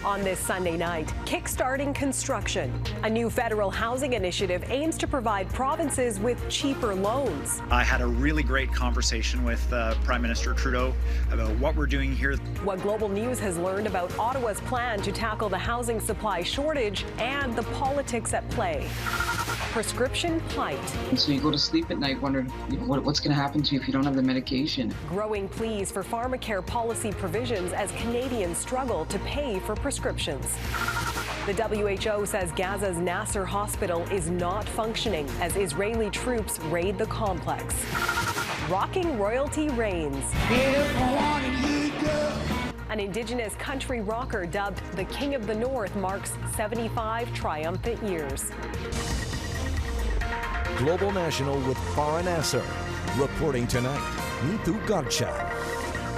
On this Sunday night, kickstarting construction. A new federal housing initiative aims to provide provinces with cheaper loans. I had a really great conversation with Prime Minister Trudeau about what we're doing here. What Global News has learned about Ottawa's plan to tackle the housing supply shortage and the politics at play. Prescription plight. So you go to sleep at night wondering what's going to happen to you if you don't have the medication. Growing pleas for pharmacare policy provisions as Canadians struggle to pay for prescriptions. The WHO says Gaza's Nasser hospital is not functioning as Israeli troops raid the complex. Rocking royalty reigns. An Indigenous country rocker dubbed the King of the North marks 75 triumphant years. Global National with Farah Nasser. Reporting tonight, Neetu Garcha.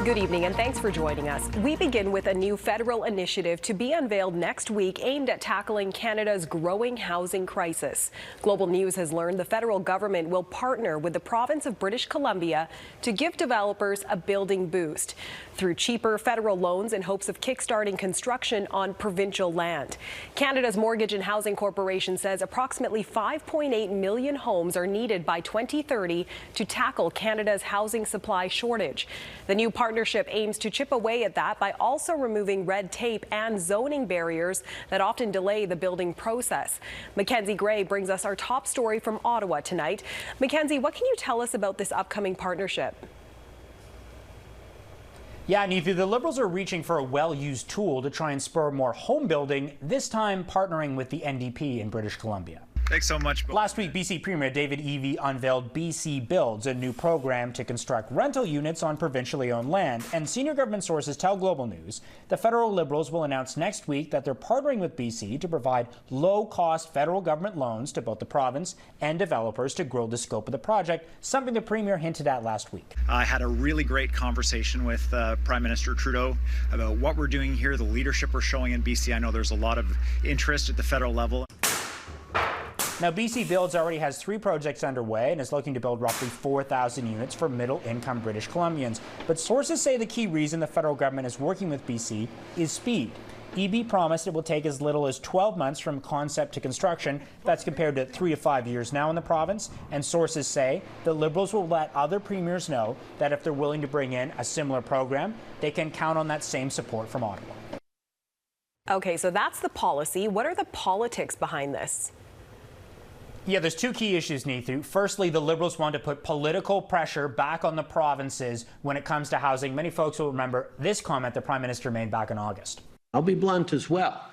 Good evening and thanks for joining us. We begin with a new federal initiative to be unveiled next week aimed at tackling Canada's growing housing crisis. Global News has learned the federal government will partner with the province of British Columbia to give developers a building boost through cheaper federal loans in hopes of kickstarting construction on provincial land. Canada's Mortgage and Housing Corporation says approximately 5.8 million homes are needed by 2030 to tackle Canada's housing supply shortage. The new partnership aims to chip away at that by also removing red tape and zoning barriers that often delay the building process. Mackenzie Gray brings us our top story from Ottawa tonight. Mackenzie, what can you tell us about this upcoming partnership? Yeah, Neetu, the Liberals are reaching for a well-used tool to try and spur more home building, this time partnering with the NDP in British Columbia. Thanks so much. Last week, BC Premier David Eby unveiled BC Builds, a new program to construct rental units on provincially owned land. And senior government sources tell Global News the federal Liberals will announce next week that they're partnering with BC to provide low-cost federal government loans to both the province and developers to grow the scope of the project, something the Premier hinted at last week. I had a really great conversation with Prime Minister Trudeau about what we're doing here, the leadership we're showing in BC. I know there's a lot of interest at the federal level. Now, BC Builds already has 3 projects underway and is looking to build roughly 4,000 units for middle-income British Columbians. But sources say the key reason the federal government is working with BC is speed. Eby promised it will take as little as 12 months from concept to construction. That's compared to 3 to 5 years now in the province. And sources say the Liberals will let other premiers know that if they're willing to bring in a similar program, they can count on that same support from Ottawa. Okay, so that's the policy. What are the politics behind this? Yeah, there's 2 key issues, Neetu. Firstly, the Liberals want to put political pressure back on the provinces when it comes to housing. Many folks will remember this comment the Prime Minister made back in August. I'll be blunt as well.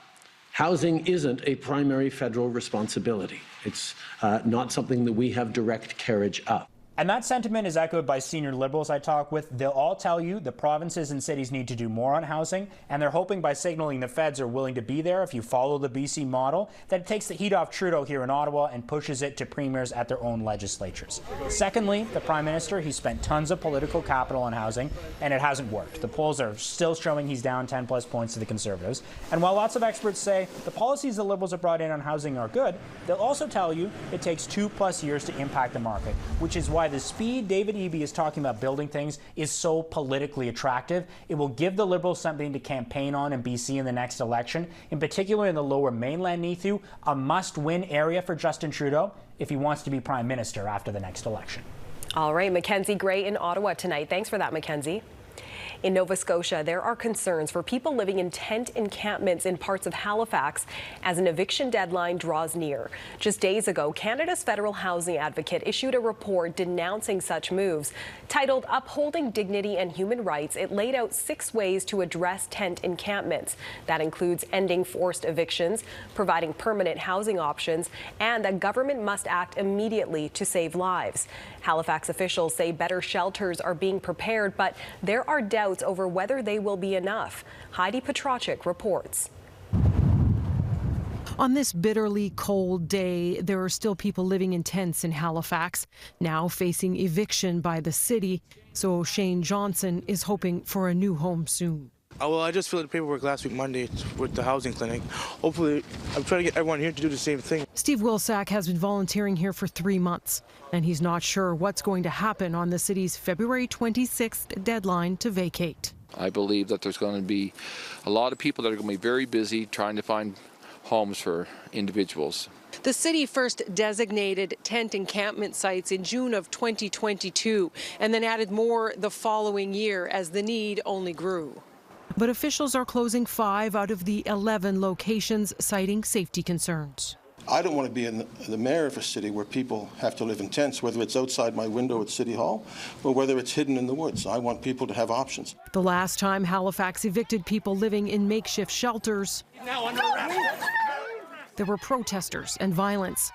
Housing isn't a primary federal responsibility. It's not something that we have direct carriage of. And that sentiment is echoed by senior Liberals I talk with. They'll all tell you the provinces and cities need to do more on housing, and they're hoping by signaling the feds are willing to be there if you follow the BC model, that it takes the heat off Trudeau here in Ottawa and pushes it to premiers at their own legislatures. Secondly, the Prime Minister, he spent tons of political capital on housing, and it hasn't worked. The polls are still showing he's down 10-plus points to the Conservatives. And while lots of experts say the policies the Liberals have brought in on housing are good, they'll also tell you it takes 2+ years to impact the market, which is why the speed David Eby is talking about building things is so politically attractive. It will give the Liberals something to campaign on in BC in the next election, in particular in the Lower Mainland, Neetu, a must-win area for Justin Trudeau if he wants to be Prime Minister after the next election. All right, Mackenzie Gray in Ottawa tonight. Thanks for that, Mackenzie. In Nova Scotia, there are concerns for people living in tent encampments in parts of Halifax as an eviction deadline draws near. Just days ago, Canada's federal housing advocate issued a report denouncing such moves. Titled Upholding Dignity and Human Rights, it laid out 6 ways to address tent encampments. That includes ending forced evictions, providing permanent housing options, and that government must act immediately to save lives. Halifax officials say better shelters are being prepared, but there are doubts over whether they will be enough. Heidi Petracek reports. On this bitterly cold day, there are still people living in tents in Halifax, now facing eviction by the city. So Shane Johnson is hoping for a new home soon. Well, I just filled the paperwork last week, Monday, with the housing clinic. Hopefully, I'm trying to get everyone here to do the same thing. Steve Wilsack has been volunteering here for 3 months, and he's not sure what's going to happen on the city's February 26th deadline to vacate. I believe that there's going to be a lot of people that are going to be very busy trying to find homes for individuals. The city first designated tent encampment sites in June of 2022 and then added more the following year as the need only grew. But officials are closing 5 out of the 11 locations, citing safety concerns. I don't want to be in the mayor of a city where people have to live in tents, whether it's outside my window at City Hall or whether it's hidden in the woods. I want people to have options. The last time Halifax evicted people living in makeshift shelters, there were protesters and violence.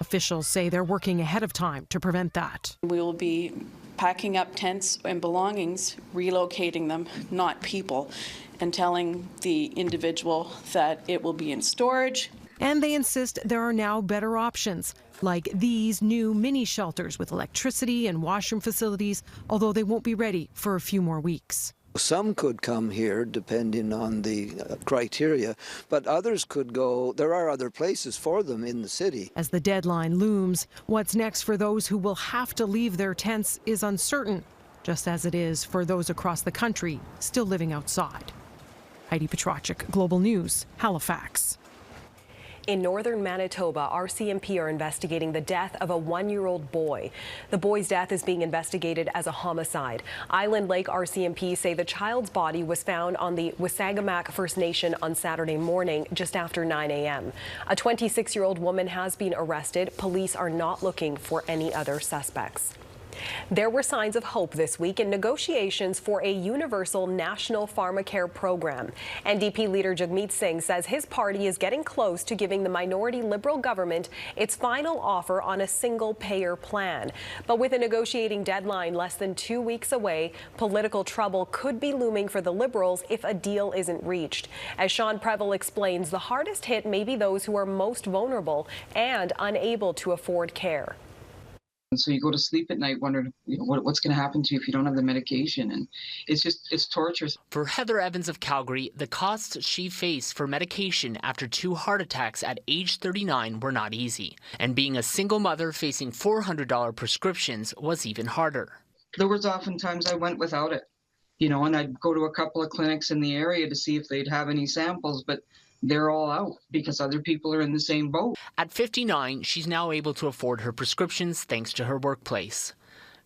Officials say they're working ahead of time to prevent that. We will be packing up tents and belongings, relocating them, not people, and telling the individual that it will be in storage. And they insist there are now better options, like these new mini shelters with electricity and washroom facilities, although they won't be ready for a few more weeks. Some could come here depending on the criteria, but others could go, there are other places for them in the city. As the deadline looms, what's next for those who will have to leave their tents is uncertain, just as it is for those across the country still living outside. Heidi Petracek, Global News, Halifax. In Northern Manitoba, RCMP are investigating the death of a 1-year-old boy. The boy's death is being investigated as a homicide. Island Lake RCMP say the child's body was found on the Wasagamak First Nation on Saturday morning just after 9 a.m. A 26-year-old woman has been arrested. Police are not looking for any other suspects. There were signs of hope this week in negotiations for a universal national pharmacare program. NDP leader Jagmeet Singh says his party is getting close to giving the minority Liberal government its final offer on a single-payer plan. But with a negotiating deadline less than 2 weeks away, political trouble could be looming for the Liberals if a deal isn't reached. As Sean Preble explains, the hardest hit may be those who are most vulnerable and unable to afford care. And so you go to sleep at night wondering, what's going to happen to you if you don't have the medication, and it's torture. For Heather Evans of Calgary, the costs she faced for medication after 2 heart attacks at age 39 were not easy, and being a single mother facing $400 prescriptions was even harder. There was often times I went without it, and I'd go to a couple of clinics in the area to see if they'd have any samples, but they're all out because other people are in the same boat. At 59, she's now able to afford her prescriptions thanks to her workplace.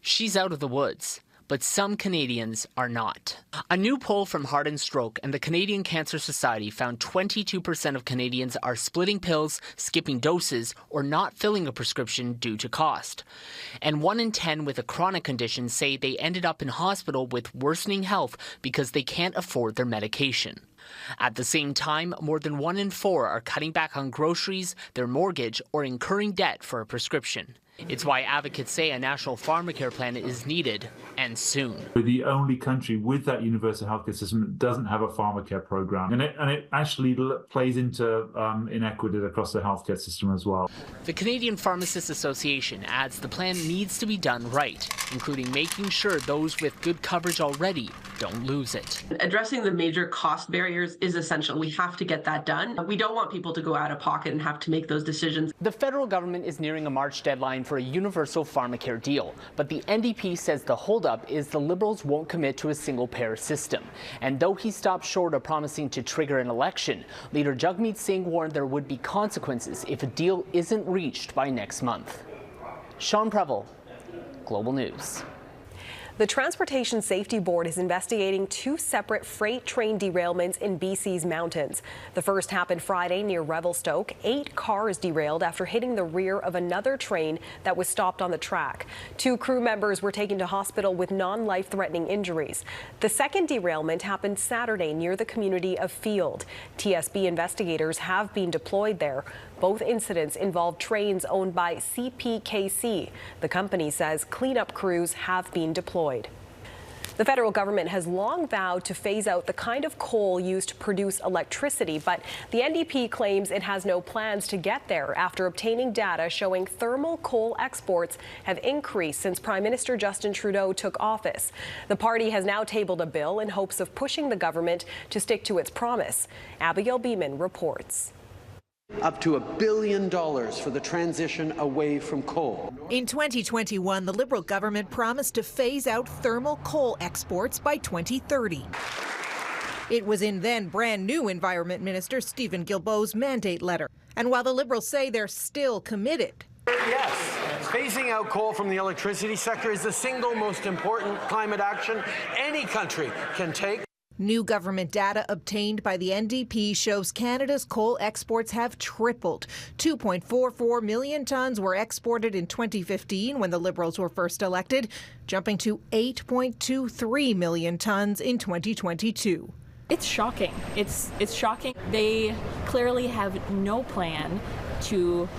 She's out of the woods, but some Canadians are not. A new poll from Heart and Stroke and the Canadian Cancer Society found 22% of Canadians are splitting pills, skipping doses, or not filling a prescription due to cost. And 1 in 10 with a chronic condition say they ended up in hospital with worsening health because they can't afford their medication. At the same time, more than 1 in 4 are cutting back on groceries, their mortgage, or incurring debt for a prescription. It's why advocates say a national pharmacare plan is needed, and soon. We're the only country with that universal healthcare system that doesn't have a pharmacare program, and it actually plays into inequity across the healthcare system as well. The Canadian Pharmacists Association adds the plan needs to be done right, including making sure those with good coverage already don't lose it. Addressing the major cost barriers is essential. We have to get that done. We don't want people to go out of pocket and have to make those decisions. The federal government is nearing a March deadline for a universal pharmacare deal, but the NDP says the holdup is the Liberals won't commit to a single-payer system. And though he stopped short of promising to trigger an election, leader Jagmeet Singh warned there would be consequences if a deal isn't reached by next month. Sean Preble, Global News. The Transportation Safety Board is investigating 2 separate freight train derailments in BC's mountains. The first happened Friday near Revelstoke. 8 cars derailed after hitting the rear of another train that was stopped on the track. 2 crew members were taken to hospital with non-life-threatening injuries. The second derailment happened Saturday near the community of Field. TSB investigators have been deployed there. Both incidents involved trains owned by CPKC. The company says cleanup crews have been deployed. The federal government has long vowed to phase out the kind of coal used to produce electricity, but the NDP claims it has no plans to get there after obtaining data showing thermal coal exports have increased since Prime Minister Justin Trudeau took office. The party has now tabled a bill in hopes of pushing the government to stick to its promise. Abigail Beeman reports. Up to $1 billion for the transition away from coal. In 2021, the Liberal government promised to phase out thermal coal exports by 2030. It was in then brand new Environment Minister Stephen Guilbeault's mandate letter. And while the Liberals say they're still committed, Yes, phasing out coal from the electricity sector is the single most important climate action any country can take. new government data obtained by the NDP shows Canada's coal exports have tripled. 2.44 million tons were exported in 2015 when the Liberals were first elected, jumping to 8.23 million tons in 2022. It's shocking. It's shocking. They clearly have no plan to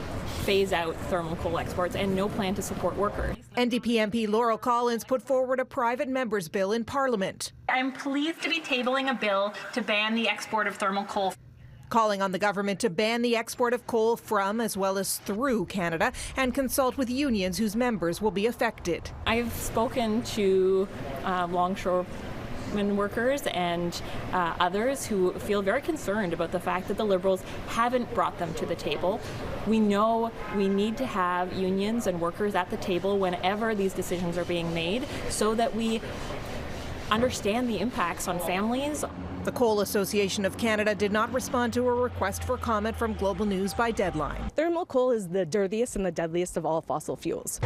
phase out thermal coal exports and no plan to support workers. NDP MP Laurel Collins put forward a private member's bill in Parliament. I'm pleased to be tabling a bill to ban the export of thermal coal, calling on the government to ban the export of coal from as well as through Canada and consult with unions whose members will be affected. I've spoken to longshoremen workers and others who feel very concerned about the fact that the Liberals haven't brought them to the table. We know we need to have unions and workers at the table whenever these decisions are being made so that we understand the impacts on families. The Coal Association of Canada did not respond to a request for comment from Global News by deadline. Thermal coal is the dirtiest and the deadliest of all fossil fuels.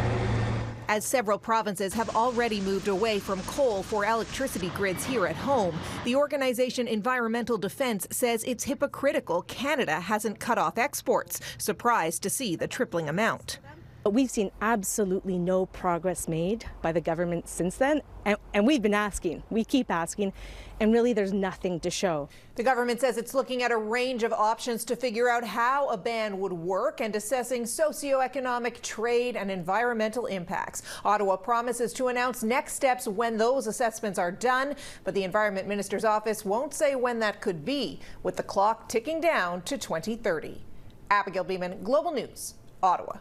As several provinces have already moved away from coal for electricity grids here at home, the organization Environmental Defence says it's hypocritical Canada hasn't cut off exports, surprised to see the tripling amount. But we've seen absolutely no progress made by the government since then, and we've been asking, we keep asking, and really there's nothing to show. The government says it's looking at a range of options to figure out how a ban would work and assessing socioeconomic, trade and environmental impacts. Ottawa promises to announce next steps when those assessments are done, but the Environment Minister's office won't say when that could be, with the clock ticking down to 2030. Abigail Beeman, Global News, Ottawa.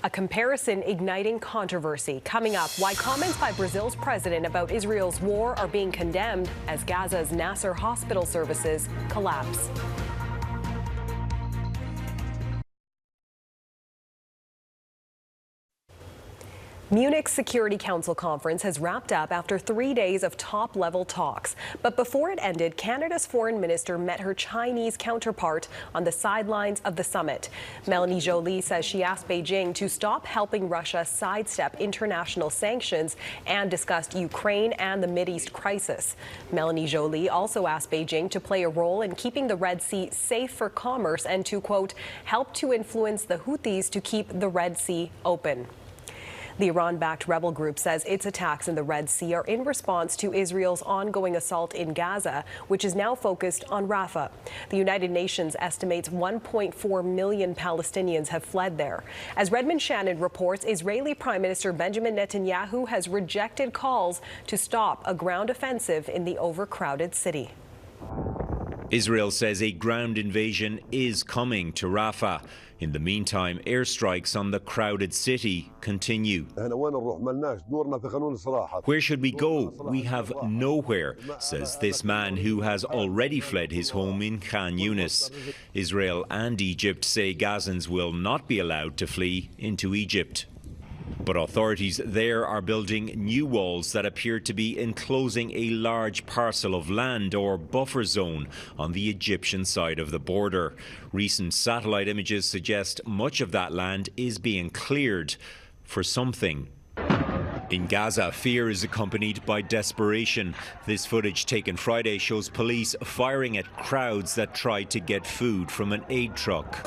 A comparison igniting controversy. Coming up, why comments by Brazil's president about Israel's war are being condemned as Gaza's Nasser hospital services collapse. Munich's Security Council conference has wrapped up after 3 days of top-level talks. But before it ended, Canada's foreign minister met her Chinese counterpart on the sidelines of the summit. Melanie Joly says she asked Beijing to stop helping Russia sidestep international sanctions and discussed Ukraine and the Mideast crisis. Melanie Joly also asked Beijing to play a role in keeping the Red Sea safe for commerce and to, quote, help to influence the Houthis to keep the Red Sea open. The Iran-backed rebel group says its attacks in the Red Sea are in response to Israel's ongoing assault in Gaza, which is now focused on Rafah. The United Nations estimates 1.4 million Palestinians have fled there. As Redmond Shannon reports, Israeli Prime Minister Benjamin Netanyahu has rejected calls to stop a ground offensive in the overcrowded city. Israel says a ground invasion is coming to Rafah. In the meantime, airstrikes on the crowded city continue. Where should we go? We have nowhere, says this man who has already fled his home in Khan Yunis. Israel and Egypt say Gazans will not be allowed to flee into Egypt. But authorities there are building new walls that appear to be enclosing a large parcel of land or buffer zone on the Egyptian side of the border. Recent satellite images suggest much of that land is being cleared for something. In Gaza, fear is accompanied by desperation. This footage taken Friday shows police firing at crowds that tried to get food from an aid truck.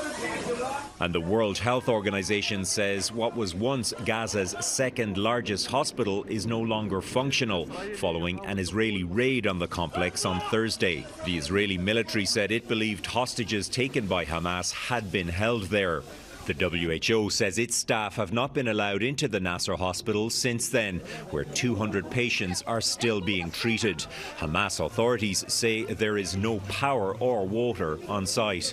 And the World Health Organization says what was once Gaza's second largest hospital is no longer functional, following an Israeli raid on the complex on Thursday. The Israeli military said it believed hostages taken by Hamas had been held there. The WHO says its staff have not been allowed into the Nasser hospital since then, where 200 patients are still being treated. Hamas authorities say there is no power or water on site.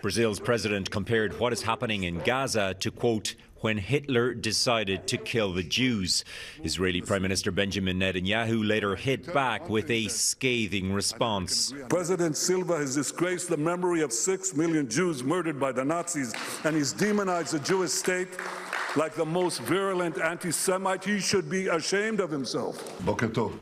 Brazil's president compared what is happening in Gaza to, quote, when Hitler decided to kill the Jews. Israeli Prime Minister Benjamin Netanyahu later hit back with a scathing response. President Silva has disgraced the memory of 6 million Jews murdered by the Nazis, and he's demonized the Jewish state like the most virulent anti-Semite. He should be ashamed of himself.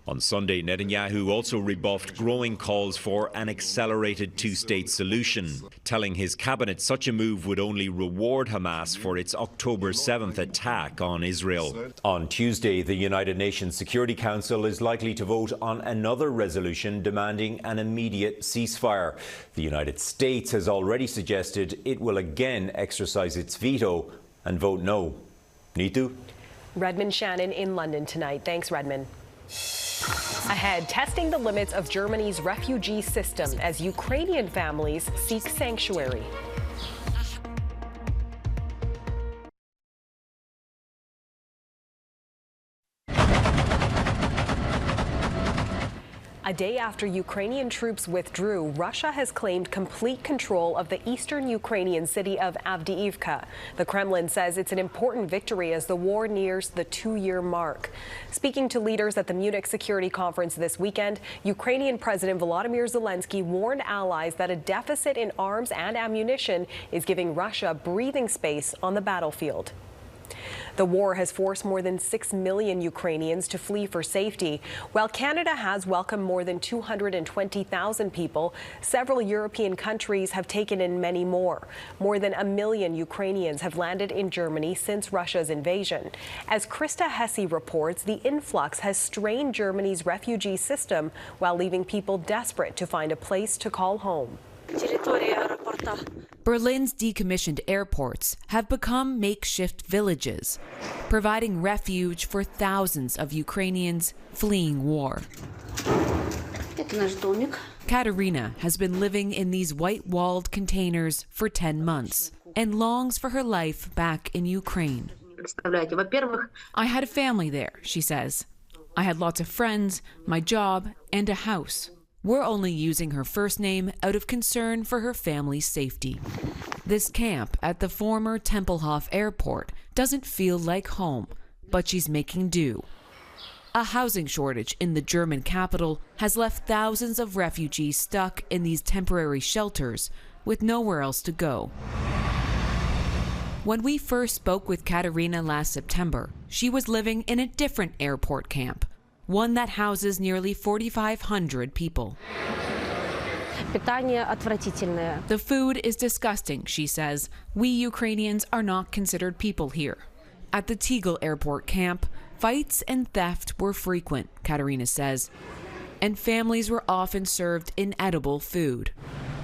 On Sunday, Netanyahu also rebuffed growing calls for an accelerated two-state solution, telling his cabinet such a move would only reward Hamas for its October 7th attack on Israel. On Tuesday, the United Nations Security Council is likely to vote on another resolution demanding an immediate ceasefire. The United States has already suggested it will again exercise its veto and vote no. Neetu? Redmond Shannon in London tonight. Thanks, Redmond. Ahead, testing the limits of Germany's refugee system as Ukrainian families seek sanctuary. A day after Ukrainian troops withdrew, Russia has claimed complete control of the eastern Ukrainian city of Avdiivka. The Kremlin says it's an important victory as the war nears the 2-year mark. Speaking to leaders at the Munich Security Conference this weekend, Ukrainian President Volodymyr Zelensky warned allies that a deficit in arms and ammunition is giving Russia breathing space on the battlefield. The war has forced more than 6 million Ukrainians to flee for safety. While Canada has welcomed more than 220,000 people, several European countries have taken in many more. More than 1 million Ukrainians have landed in Germany since Russia's invasion. As Krista Hesse reports, the influx has strained Germany's refugee system while leaving people desperate to find a place to call home. Berlin's decommissioned airports have become makeshift villages, providing refuge for thousands of Ukrainians fleeing war. Katerina has been living in these white-walled containers for 10 months and longs for her life back in Ukraine. I had a family there, she says. I had lots of friends, my job, and a house. We're only using her first name out of concern for her family's safety. This camp at the former Tempelhof airport doesn't feel like home, but she's making do. A housing shortage in the German capital has left thousands of refugees stuck in these temporary shelters with nowhere else to go. When we first spoke with Katerina last September, she was living in a different airport camp, one that houses nearly 4,500 people. The food is disgusting, she says. We Ukrainians are not considered people here. At the Tegel airport camp, fights and theft were frequent, Katerina says, and families were often served inedible food.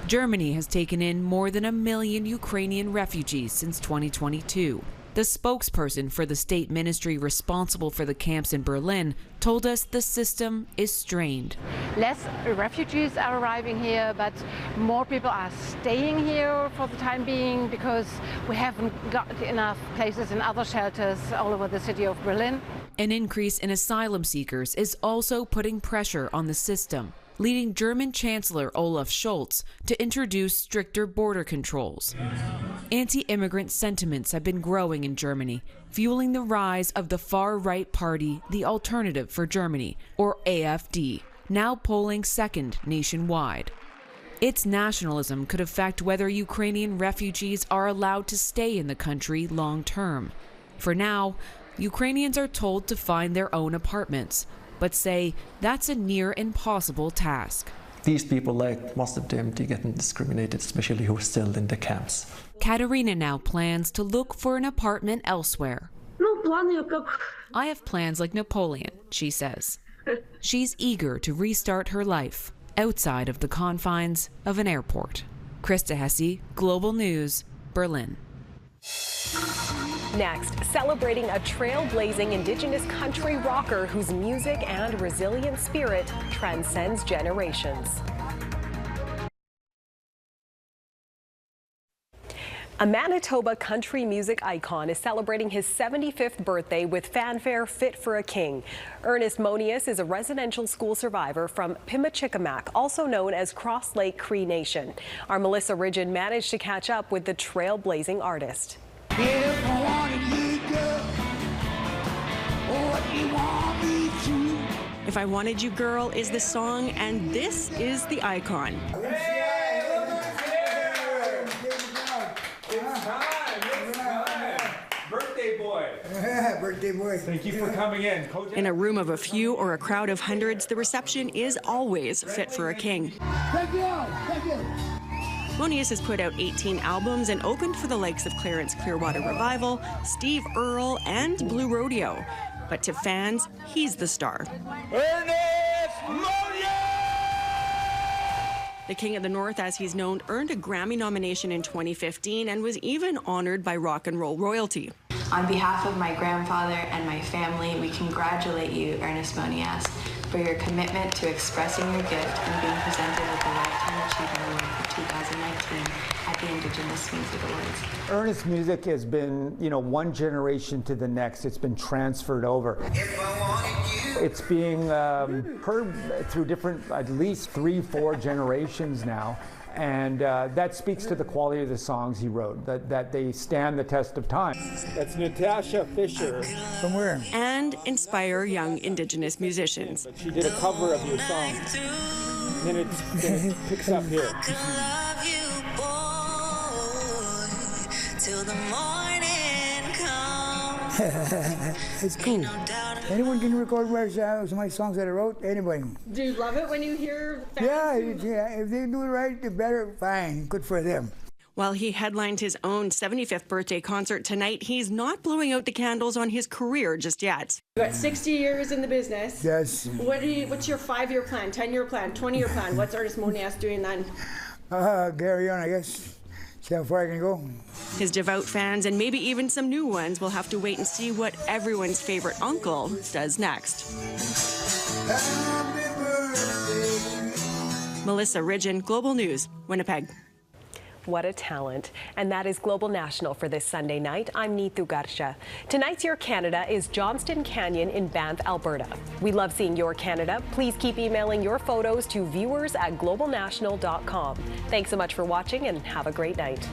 Germany has taken in more than 1 million Ukrainian refugees since 2022. The spokesperson for the state ministry responsible for the camps in Berlin told us the system is strained. Less refugees are arriving here, but more people are staying here for the time being because we haven't got enough places in other shelters all over the city of Berlin. An increase in asylum seekers is also putting pressure on the system, leading German Chancellor Olaf Scholz to introduce stricter border controls. Anti-immigrant sentiments have been growing in Germany, fueling the rise of the far-right party, the Alternative for Germany, or AfD, now polling second nationwide. Its nationalism could affect whether Ukrainian refugees are allowed to stay in the country long-term. For now, Ukrainians are told to find their own apartments, but say that's a near impossible task. These people, like most of them, they get discriminated, especially who are still in the camps. Katerina now plans to look for an apartment elsewhere. I have plans like Napoleon, she says. She's eager to restart her life outside of the confines of an airport. Krista Hesse, Global News, Berlin. Next, celebrating a trailblazing Indigenous country rocker whose music and resilient spirit transcends generations. A Manitoba country music icon is celebrating his 75th birthday with fanfare fit for a king. Ernest Monius is a residential school survivor from Pimachikamak, also known as Cross Lake Cree Nation. Our Melissa Ridgen managed to catch up with the trailblazing artist. If I Wanted You Girl is the song, and this is the icon. It's time. Birthday boy. Yeah, birthday boy. Thank you for coming in. In a room of a few or a crowd of hundreds, the reception is always fit for a king. Thank you. Thank you. Monius has put out 18 albums and opened for the likes of Clarence Clearwater Revival, Steve Earle, and Blue Rodeo. But to fans, he's the star. Ernest Monius! The King of the North, as he's known, earned a Grammy nomination in 2015 and was even honored by rock and roll royalty. On behalf of my grandfather and my family, we congratulate you, Ernest Monius, for your commitment to expressing your gift and being presented with the Lifetime Achievement Award for 2019 at the Indigenous Music Awards. Ernest music has been, one generation to the next. It's been transferred over. It's being heard through different, at least 3-4 generations now. And that speaks to the quality of the songs he wrote, that they stand the test of time. That's Natasha Fisher. From where? And inspire young Indigenous musicians. She did a cover of your song. Then it picks up here. It's cool. Anyone can record my songs that I wrote. Anybody. Do you love it when you hear fans? Yeah. If they do it right, they're better. Fine. Good for them. While he headlined his own 75th birthday concert tonight, he's not blowing out the candles on his career just yet. You got 60 years in the business. Yes. What's your 5-year plan, 10-year plan, 20-year plan? What's Ernest Monius doing then? Carry on, I guess. See how far I can go. His devout fans, and maybe even some new ones, will have to wait and see what everyone's favorite uncle does next. Melissa Ridgen, Global News, Winnipeg. What a talent. And that is Global National for this Sunday night. I'm Neetu Garsha. Tonight's Your Canada is Johnston Canyon in Banff, Alberta. We love seeing your Canada. Please keep emailing your photos to viewers@globalnational.com. Thanks so much for watching and have a great night.